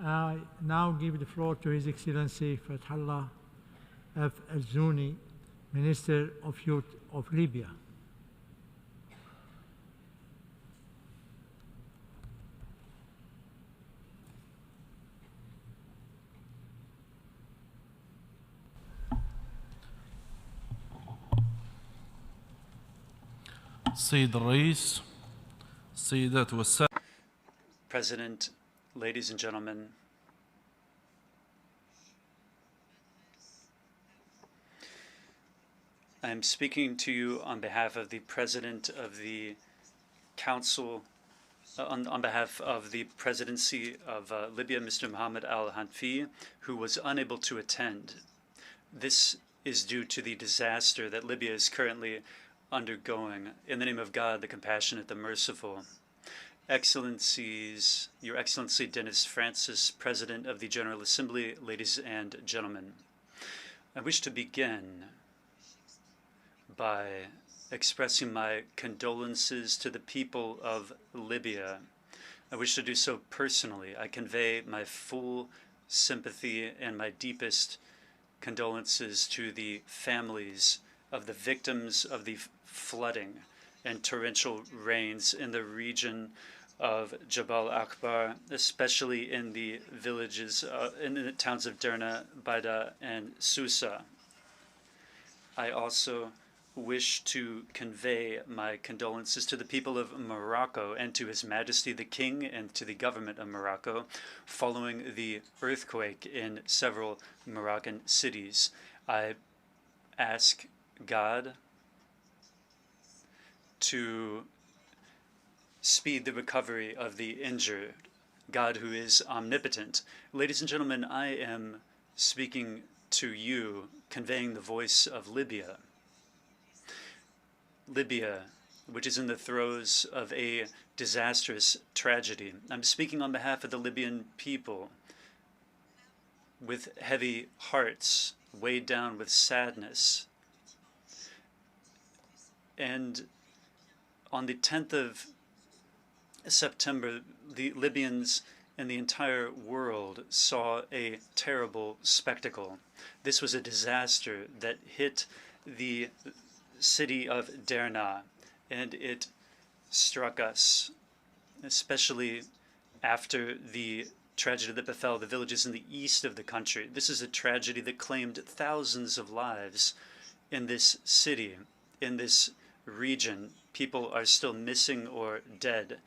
I now give the floor to His Excellency Fathallah F. Al-Zuni, Minister of Youth of Libya. السيد الرئيس السيدات والسادة. President, ladies and gentlemen, I am speaking to you on behalf of the President of the Council, on behalf of the Presidency of Libya, Mr. Mohammed al-Hanfi, who was unable to attend. This is due to the disaster that Libya is currently undergoing. In the name of God, the compassionate, the merciful. Excellencies, Your Excellency Dennis Francis, President of the General Assembly, ladies and gentlemen, I wish to begin by expressing my condolences to the people of Libya. I wish to do so personally. I convey my full sympathy and my deepest condolences to the families of the victims of the flooding and torrential rains in the region of Jabal Akbar, especially in the villages, in the towns of Derna, Baida, and Susa. I also wish to convey my condolences to the people of Morocco and to His Majesty the King and to the government of Morocco following the earthquake in several Moroccan cities. I ask God to speed the recovery of the injured, God who is omnipotent. Ladies and gentlemen, I am speaking to you, conveying the voice of Libya. Libya, which is in the throes of a disastrous tragedy. I'm speaking on behalf of the Libyan people with heavy hearts, weighed down with sadness. And on the 10th of September, the Libyans and the entire world saw a terrible spectacle. This was a disaster that hit the city of Derna, and it struck us, especially after the tragedy that befell the villages in the east of the country. This is a tragedy that claimed thousands of lives in this city, in this region. People are still missing or dead.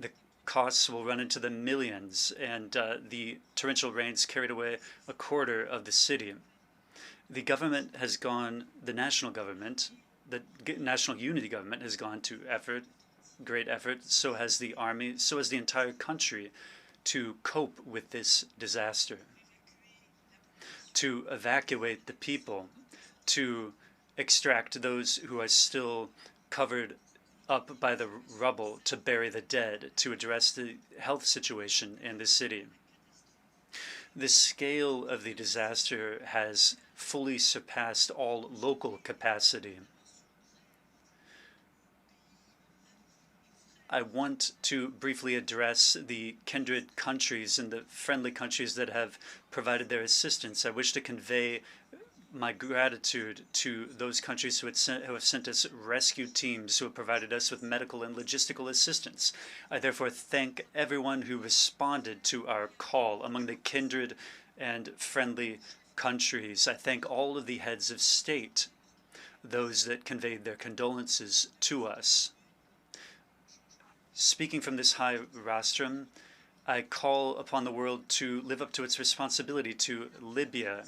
The costs will run into the millions, and the torrential rains carried away a quarter of the city. The government has gone, the national government, the National Unity Government has gone to great effort, so has the army, so has the entire country, to cope with this disaster, to evacuate the people, to extract those who are still covered up by the rubble, to bury the dead, to address the health situation in the city. The scale of the disaster has fully surpassed all local capacity. I want to briefly address the kindred countries and the friendly countries that have provided their assistance. I wish to convey my gratitude to those countries who have sent us rescue teams, who have provided us with medical and logistical assistance. I therefore thank everyone who responded to our call among the kindred and friendly countries. I thank all of the heads of state, those that conveyed their condolences to us. Speaking from this high rostrum, I call upon the world to live up to its responsibility to Libya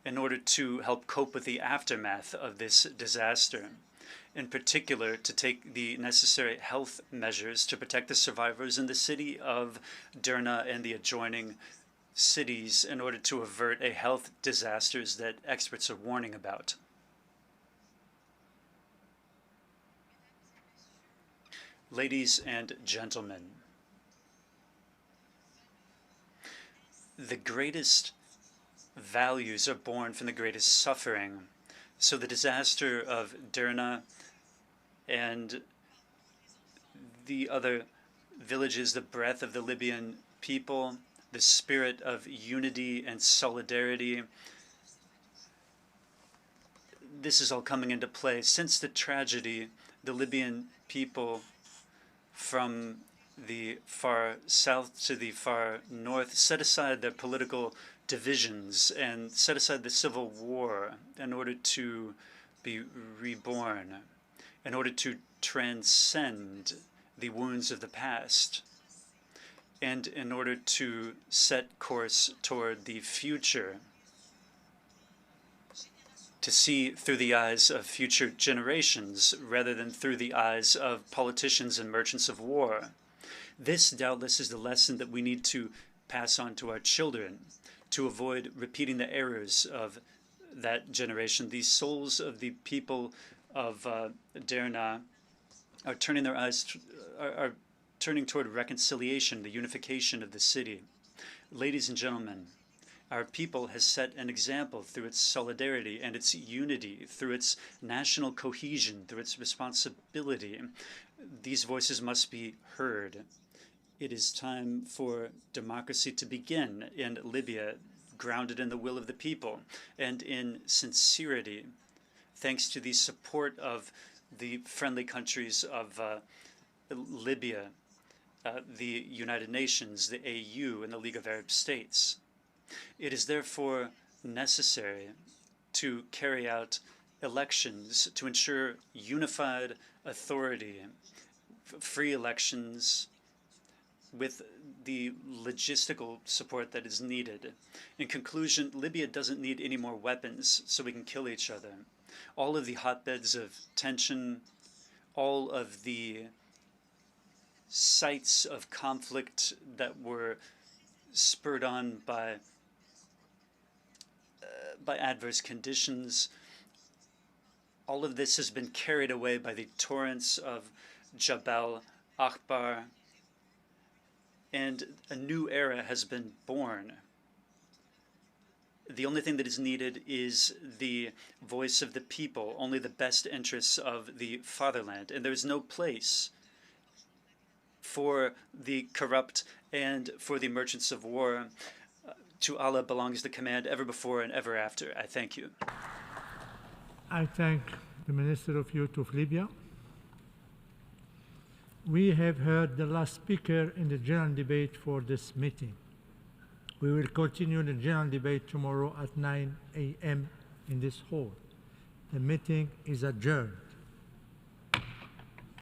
in order to help cope with the aftermath of this disaster. In particular, to take the necessary health measures to protect the survivors in the city of Derna and the adjoining cities in order to avert a health disasters that experts are warning about. Ladies and gentlemen, the greatest values are born from the greatest suffering. So the disaster of Derna and the other villages, the breath of the Libyan people, the spirit of unity and solidarity. This is all coming into play. Since the tragedy, the Libyan people from the far south to the far north set aside their political divisions and set aside the civil war in order to be reborn, in order to transcend the wounds of the past, and in order to set course toward the future, to see through the eyes of future generations rather than through the eyes of politicians and merchants of war. This, doubtless, is the lesson that we need to pass on to our children to avoid repeating the errors of that generation. The souls of the people of Derna are turning their eyes, are turning toward reconciliation, the unification of the city. Ladies and gentlemen, our people has set an example through its solidarity and its unity, through its national cohesion, through its responsibility. These voices must be heard. It is time for democracy to begin in Libya, grounded in the will of the people and in sincerity, thanks to the support of the friendly countries of Libya, the United Nations, the AU, and the League of Arab States. It is therefore necessary to carry out elections to ensure unified authority, free elections with the logistical support that is needed. In conclusion, Libya doesn't need any more weapons so we can kill each other. All of the hotbeds of tension, all of the sites of conflict that were spurred on by adverse conditions, all of this has been carried away by the torrents of Jabal Akbar, and a new era has been born. The only thing that is needed is the voice of the people, only the best interests of the fatherland, and there is no place for the corrupt and for the merchants of war. To Allah belongs the command ever before and ever after. I thank you. I thank the Minister of Youth of Libya. We have heard the last speaker in the general debate for this meeting. We will continue the general debate tomorrow at 9 a.m. in this hall. The meeting is adjourned.